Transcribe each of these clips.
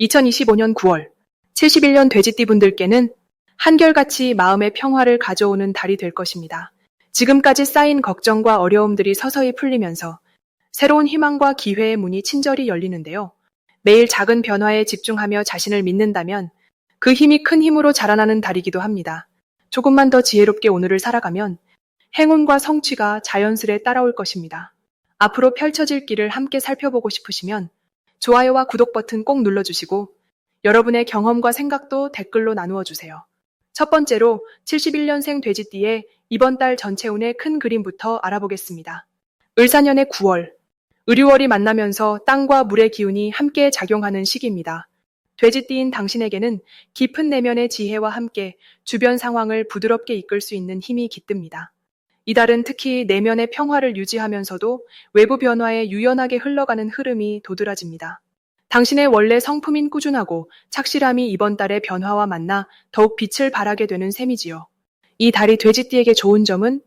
2025년 9월 71년 돼지띠분들께는 한결같이 마음의 평화를 가져오는 달이 될 것입니다. 지금까지 쌓인 걱정과 어려움들이 서서히 풀리면서 새로운 희망과 기회의 문이 친절히 열리는데요. 매일 작은 변화에 집중하며 자신을 믿는다면 그 힘이 큰 힘으로 자라나는 달이기도 합니다. 조금만 더 지혜롭게 오늘을 살아가면 행운과 성취가 자연스레 따라올 것입니다. 앞으로 펼쳐질 길을 함께 살펴보고 싶으시면 좋아요와 구독 버튼 꼭 눌러주시고 여러분의 경험과 생각도 댓글로 나누어 주세요. 첫 번째로 71년생 돼지띠의 이번 달 전체 운의 큰 그림부터 알아보겠습니다. 을사년의 9월, 을유월이 만나면서 땅과 물의 기운이 함께 작용하는 시기입니다. 돼지띠인 당신에게는 깊은 내면의 지혜와 함께 주변 상황을 부드럽게 이끌 수 있는 힘이 깃듭니다. 이달은 특히 내면의 평화를 유지하면서도 외부 변화에 유연하게 흘러가는 흐름이 도드라집니다. 당신의 원래 성품인 꾸준하고 착실함이 이번 달의 변화와 만나 더욱 빛을 발하게 되는 셈이지요. 이 달이 돼지띠에게 좋은 점은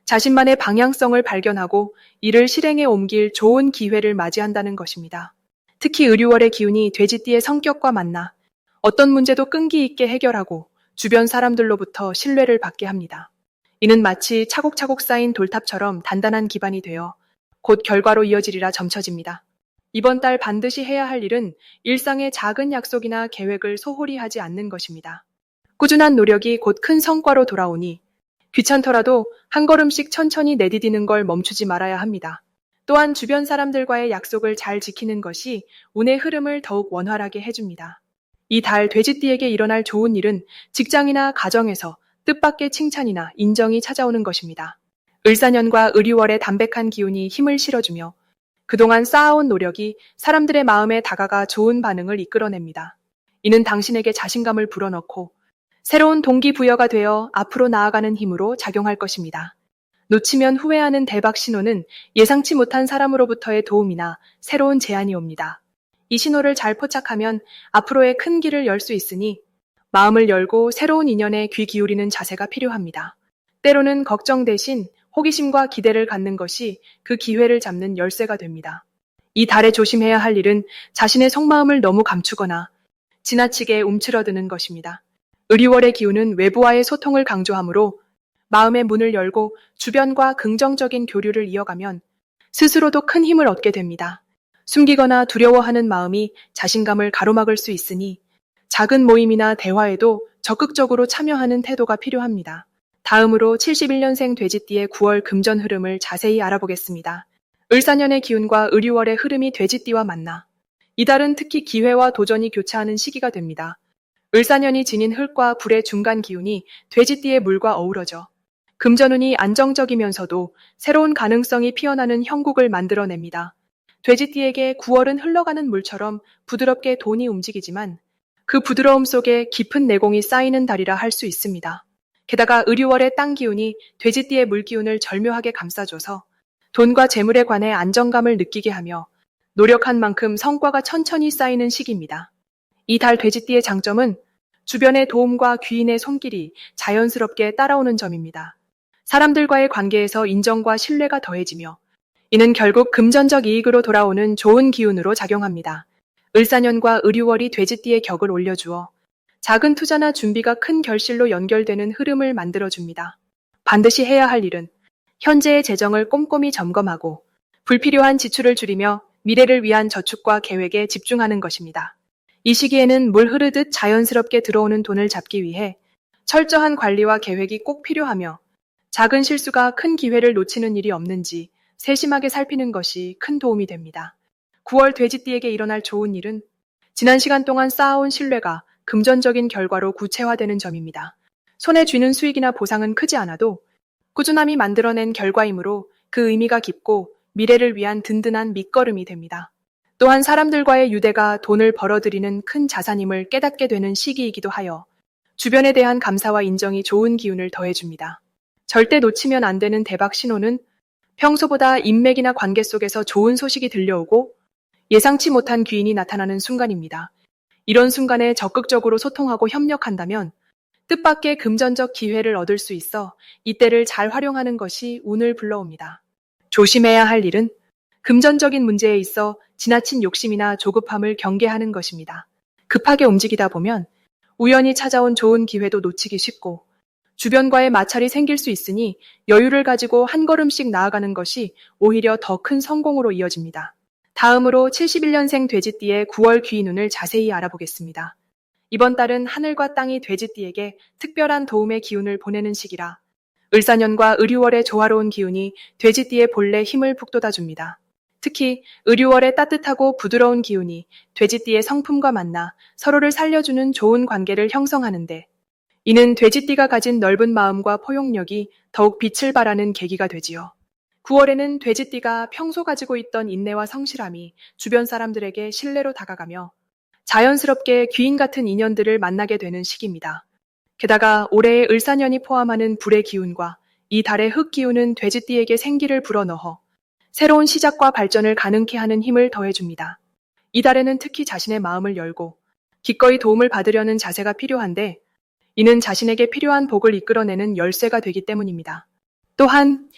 자신만의 방향성을 발견하고 이를 실행에 옮길 좋은 기회를 맞이한다는 것입니다. 특히 을유월의 기운이 돼지띠의 성격과 만나 어떤 문제도 끈기 있게 해결하고 주변 사람들로부터 신뢰를 받게 합니다. 이는 마치 차곡차곡 쌓인 돌탑처럼 단단한 기반이 되어 곧 결과로 이어지리라 점쳐집니다. 이번 달 반드시 해야 할 일은 일상의 작은 약속이나 계획을 소홀히 하지 않는 것입니다. 꾸준한 노력이 곧 큰 성과로 돌아오니 귀찮더라도 한 걸음씩 천천히 내디디는 걸 멈추지 말아야 합니다. 또한 주변 사람들과의 약속을 잘 지키는 것이 운의 흐름을 더욱 원활하게 해줍니다. 이 달 돼지띠에게 일어날 좋은 일은 직장이나 가정에서 뜻밖의 칭찬이나 인정이 찾아오는 것입니다. 을사년과 을유월의 담백한 기운이 힘을 실어주며 그동안 쌓아온 노력이 사람들의 마음에 다가가 좋은 반응을 이끌어냅니다. 이는 당신에게 자신감을 불어넣고 새로운 동기부여가 되어 앞으로 나아가는 힘으로 작용할 것입니다. 놓치면 후회하는 대박 신호는 예상치 못한 사람으로부터의 도움이나 새로운 제안이 옵니다. 이 신호를 잘 포착하면 앞으로의 큰 길을 열 수 있으니 마음을 열고 새로운 인연에 귀 기울이는 자세가 필요합니다. 때로는 걱정 대신 호기심과 기대를 갖는 것이 그 기회를 잡는 열쇠가 됩니다. 이 달에 조심해야 할 일은 자신의 속마음을 너무 감추거나 지나치게 움츠러드는 것입니다. 을유월의 기운은 외부와의 소통을 강조하므로 마음의 문을 열고 주변과 긍정적인 교류를 이어가면 스스로도 큰 힘을 얻게 됩니다. 숨기거나 두려워하는 마음이 자신감을 가로막을 수 있으니 작은 모임이나 대화에도 적극적으로 참여하는 태도가 필요합니다. 다음으로 71년생 돼지띠의 9월 금전 흐름을 자세히 알아보겠습니다. 을사년의 기운과 을유월의 흐름이 돼지띠와 만나 이달은 특히 기회와 도전이 교차하는 시기가 됩니다. 을사년이 지닌 흙과 불의 중간 기운이 돼지띠의 물과 어우러져 금전운이 안정적이면서도 새로운 가능성이 피어나는 형국을 만들어냅니다. 돼지띠에게 9월은 흘러가는 물처럼 부드럽게 돈이 움직이지만 그 부드러움 속에 깊은 내공이 쌓이는 달이라 할 수 있습니다. 게다가 을유월의 땅 기운이 돼지띠의 물 기운을 절묘하게 감싸줘서 돈과 재물에 관해 안정감을 느끼게 하며 노력한 만큼 성과가 천천히 쌓이는 시기입니다. 이 달 돼지띠의 장점은 주변의 도움과 귀인의 손길이 자연스럽게 따라오는 점입니다. 사람들과의 관계에서 인정과 신뢰가 더해지며 이는 결국 금전적 이익으로 돌아오는 좋은 기운으로 작용합니다. 을사년과 을유월이 돼지띠의 격을 올려주어 작은 투자나 준비가 큰 결실로 연결되는 흐름을 만들어줍니다. 반드시 해야 할 일은 현재의 재정을 꼼꼼히 점검하고 불필요한 지출을 줄이며 미래를 위한 저축과 계획에 집중하는 것입니다. 이 시기에는 물 흐르듯 자연스럽게 들어오는 돈을 잡기 위해 철저한 관리와 계획이 꼭 필요하며 작은 실수가 큰 기회를 놓치는 일이 없는지 세심하게 살피는 것이 큰 도움이 됩니다. 9월 돼지띠에게 일어날 좋은 일은 지난 시간 동안 쌓아온 신뢰가 금전적인 결과로 구체화되는 점입니다. 손에 쥐는 수익이나 보상은 크지 않아도 꾸준함이 만들어낸 결과이므로 그 의미가 깊고 미래를 위한 든든한 밑거름이 됩니다. 또한 사람들과의 유대가 돈을 벌어들이는 큰 자산임을 깨닫게 되는 시기이기도 하여 주변에 대한 감사와 인정이 좋은 기운을 더해줍니다. 절대 놓치면 안 되는 대박 신호는 평소보다 인맥이나 관계 속에서 좋은 소식이 들려오고 예상치 못한 귀인이 나타나는 순간입니다. 이런 순간에 적극적으로 소통하고 협력한다면 뜻밖의 금전적 기회를 얻을 수 있어 이때를 잘 활용하는 것이 운을 불러옵니다. 조심해야 할 일은 금전적인 문제에 있어 지나친 욕심이나 조급함을 경계하는 것입니다. 급하게 움직이다 보면 우연히 찾아온 좋은 기회도 놓치기 쉽고 주변과의 마찰이 생길 수 있으니 여유를 가지고 한 걸음씩 나아가는 것이 오히려 더 큰 성공으로 이어집니다. 다음으로 71년생 돼지띠의 9월 기운을 자세히 알아보겠습니다. 이번 달은 하늘과 땅이 돼지띠에게 특별한 도움의 기운을 보내는 시기라 을사년과 을유월의 조화로운 기운이 돼지띠의 본래 힘을 북돋아줍니다. 특히 을유월의 따뜻하고 부드러운 기운이 돼지띠의 성품과 만나 서로를 살려주는 좋은 관계를 형성하는데 이는 돼지띠가 가진 넓은 마음과 포용력이 더욱 빛을 발하는 계기가 되지요. 9월에는 돼지띠가 평소 가지고 있던 인내와 성실함이 주변 사람들에게 신뢰로 다가가며 자연스럽게 귀인 같은 인연들을 만나게 되는 시기입니다. 게다가 올해의 을사년이 포함하는 불의 기운과 이 달의 흙 기운은 돼지띠에게 생기를 불어넣어 새로운 시작과 발전을 가능케 하는 힘을 더해줍니다. 이 달에는 특히 자신의 마음을 열고 기꺼이 도움을 받으려는 자세가 필요한데 이는 자신에게 필요한 복을 이끌어내는 열쇠가 되기 때문입니다. 또한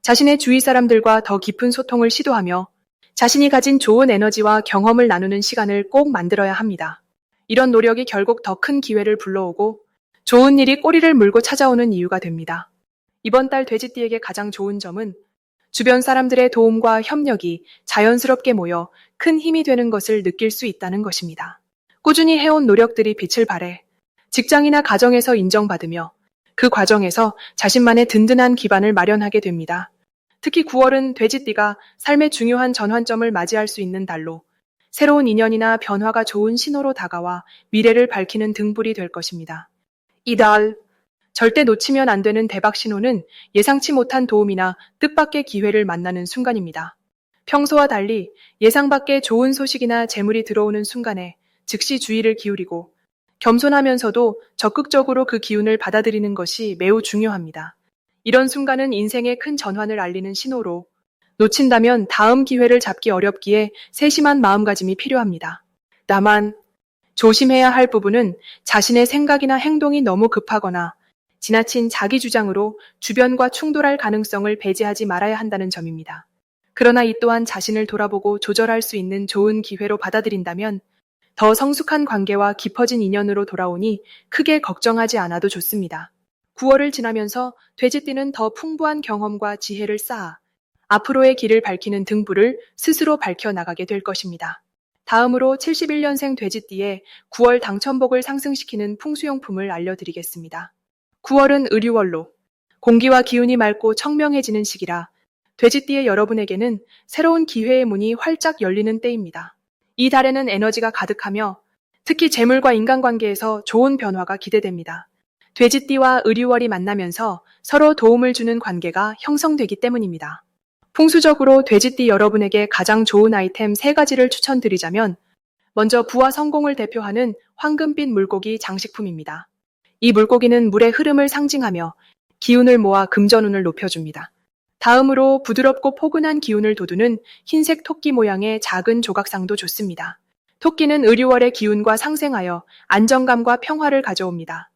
자신의 주위 사람들과 더 깊은 소통을 시도하며 자신이 가진 좋은 에너지와 경험을 나누는 시간을 꼭 만들어야 합니다. 이런 노력이 결국 더 큰 기회를 불러오고 좋은 일이 꼬리를 물고 찾아오는 이유가 됩니다. 이번 달 돼지띠에게 가장 좋은 점은 주변 사람들의 도움과 협력이 자연스럽게 모여 큰 힘이 되는 것을 느낄 수 있다는 것입니다. 꾸준히 해온 노력들이 빛을 발해 직장이나 가정에서 인정받으며 그 과정에서 자신만의 든든한 기반을 마련하게 됩니다. 특히 9월은 돼지띠가 삶의 중요한 전환점을 맞이할 수 있는 달로 새로운 인연이나 변화가 좋은 신호로 다가와 미래를 밝히는 등불이 될 것입니다. 이달 절대 놓치면 안 되는 대박 신호는 예상치 못한 도움이나 뜻밖의 기회를 만나는 순간입니다. 평소와 달리 예상 밖의 좋은 소식이나 재물이 들어오는 순간에 즉시 주의를 기울이고 겸손하면서도 적극적으로 그 기운을 받아들이는 것이 매우 중요합니다. 이런 순간은 인생의 큰 전환을 알리는 신호로 놓친다면 다음 기회를 잡기 어렵기에 세심한 마음가짐이 필요합니다. 다만 조심해야 할 부분은 자신의 생각이나 행동이 너무 급하거나 지나친 자기 주장으로 주변과 충돌할 가능성을 배제하지 말아야 한다는 점입니다. 그러나 이 또한 자신을 돌아보고 조절할 수 있는 좋은 기회로 받아들인다면 더 성숙한 관계와 깊어진 인연으로 돌아오니 크게 걱정하지 않아도 좋습니다. 9월을 지나면서 돼지띠는 더 풍부한 경험과 지혜를 쌓아 앞으로의 길을 밝히는 등불을 스스로 밝혀나가게 될 것입니다. 다음으로 71년생 돼지띠의 9월 당첨복을 상승시키는 풍수용품을 알려드리겠습니다. 9월은 을유월로 공기와 기운이 맑고 청명해지는 시기라 돼지띠의 여러분에게는 새로운 기회의 문이 활짝 열리는 때입니다. 이 달에는 에너지가 가득하며 특히 재물과 인간관계에서 좋은 변화가 기대됩니다. 돼지띠와 을유월이 만나면서 서로 도움을 주는 관계가 형성되기 때문입니다. 풍수적으로 돼지띠 여러분에게 가장 좋은 아이템 3가지를 추천드리자면 먼저 부와 성공을 대표하는 황금빛 물고기 장식품입니다. 이 물고기는 물의 흐름을 상징하며 기운을 모아 금전운을 높여줍니다. 다음으로 부드럽고 포근한 기운을 돋우는 흰색 토끼 모양의 작은 조각상도 좋습니다. 토끼는 을유월의 기운과 상생하여 안정감과 평화를 가져옵니다.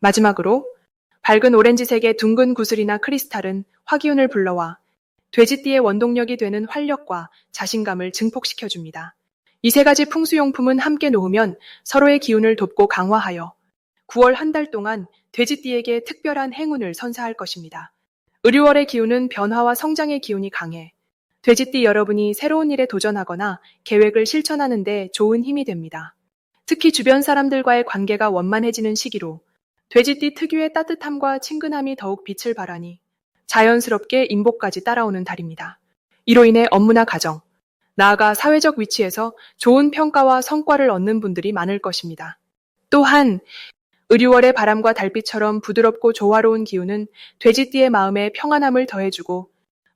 마지막으로 밝은 오렌지색의 둥근 구슬이나 크리스탈은 화기운을 불러와 돼지띠의 원동력이 되는 활력과 자신감을 증폭시켜줍니다. 이 3가지 풍수용품은 함께 놓으면 서로의 기운을 돕고 강화하여 9월 한 달 동안 돼지띠에게 특별한 행운을 선사할 것입니다. 을유월의 기운은 변화와 성장의 기운이 강해 돼지띠 여러분이 새로운 일에 도전하거나 계획을 실천하는 데 좋은 힘이 됩니다. 특히 주변 사람들과의 관계가 원만해지는 시기로 돼지띠 특유의 따뜻함과 친근함이 더욱 빛을 발하니 자연스럽게 인복까지 따라오는 달입니다. 이로 인해 업무나 가정, 나아가 사회적 위치에서 좋은 평가와 성과를 얻는 분들이 많을 것입니다. 또한 을유월의 바람과 달빛처럼 부드럽고 조화로운 기운은 돼지띠의 마음에 평안함을 더해주고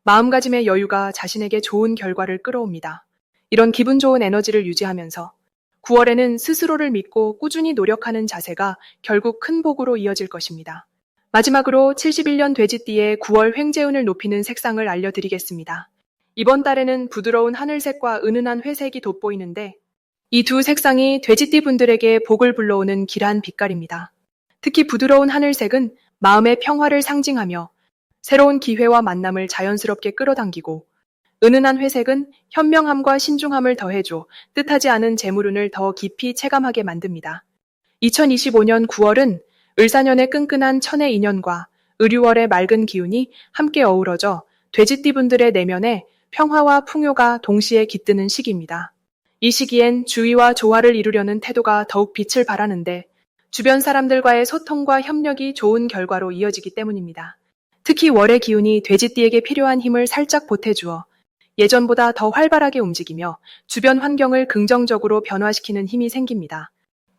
마음가짐의 여유가 자신에게 좋은 결과를 끌어옵니다. 이런 기분 좋은 에너지를 유지하면서 9월에는 스스로를 믿고 꾸준히 노력하는 자세가 결국 큰 복으로 이어질 것입니다. 마지막으로 71년 돼지띠의 9월 횡재운을 높이는 색상을 알려드리겠습니다. 이번 달에는 부드러운 하늘색과 은은한 회색이 돋보이는데 이 두 색상이 돼지띠 분들에게 복을 불러오는 길한 빛깔입니다. 특히 부드러운 하늘색은 마음의 평화를 상징하며 새로운 기회와 만남을 자연스럽게 끌어당기고 은은한 회색은 현명함과 신중함을 더해줘 뜻하지 않은 재물운을 더 깊이 체감하게 만듭니다. 2025년 9월은 을사년의 끈끈한 천의 인연과 을유월의 맑은 기운이 함께 어우러져 돼지띠분들의 내면에 평화와 풍요가 동시에 깃드는 시기입니다. 이 시기엔 주의와 조화를 이루려는 태도가 더욱 빛을 발하는데 주변 사람들과의 소통과 협력이 좋은 결과로 이어지기 때문입니다. 특히 월의 기운이 돼지띠에게 필요한 힘을 살짝 보태주어 예전보다 더 활발하게 움직이며 주변 환경을 긍정적으로 변화시키는 힘이 생깁니다.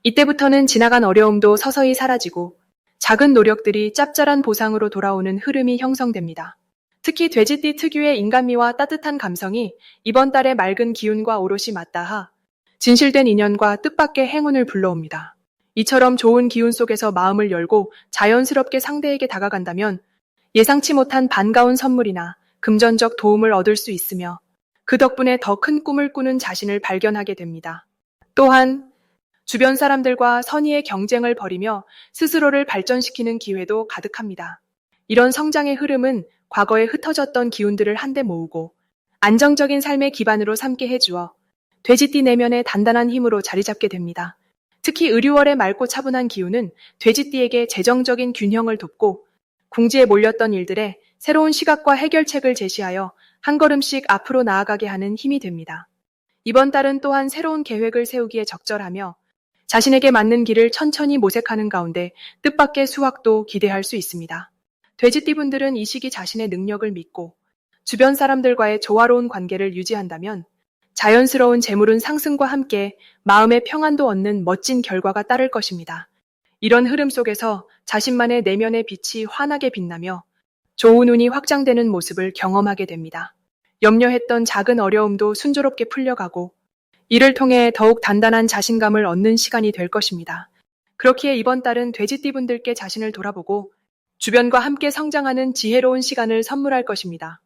이때부터는 지나간 어려움도 서서히 사라지고 작은 노력들이 짭짤한 보상으로 돌아오는 흐름이 형성됩니다. 특히 돼지띠 특유의 인간미와 따뜻한 감성이 이번 달의 맑은 기운과 오롯이 맞닿아 진실된 인연과 뜻밖의 행운을 불러옵니다. 이처럼 좋은 기운 속에서 마음을 열고 자연스럽게 상대에게 다가간다면 예상치 못한 반가운 선물이나 금전적 도움을 얻을 수 있으며 그 덕분에 더 큰 꿈을 꾸는 자신을 발견하게 됩니다. 또한 주변 사람들과 선의의 경쟁을 벌이며 스스로를 발전시키는 기회도 가득합니다. 이런 성장의 흐름은 과거에 흩어졌던 기운들을 한데 모으고 안정적인 삶의 기반으로 삼게 해주어 돼지띠 내면의 단단한 힘으로 자리 잡게 됩니다. 특히 을유월의 맑고 차분한 기운은 돼지띠에게 재정적인 균형을 돕고 궁지에 몰렸던 일들에 새로운 시각과 해결책을 제시하여 한 걸음씩 앞으로 나아가게 하는 힘이 됩니다. 이번 달은 또한 새로운 계획을 세우기에 적절하며 자신에게 맞는 길을 천천히 모색하는 가운데 뜻밖의 수확도 기대할 수 있습니다. 돼지띠분들은 이 시기 자신의 능력을 믿고 주변 사람들과의 조화로운 관계를 유지한다면 자연스러운 재물운 상승과 함께 마음의 평안도 얻는 멋진 결과가 따를 것입니다. 이런 흐름 속에서 자신만의 내면의 빛이 환하게 빛나며 좋은 운이 확장되는 모습을 경험하게 됩니다. 염려했던 작은 어려움도 순조롭게 풀려가고 이를 통해 더욱 단단한 자신감을 얻는 시간이 될 것입니다. 그렇기에 이번 달은 돼지띠분들께 자신을 돌아보고 주변과 함께 성장하는 지혜로운 시간을 선물할 것입니다.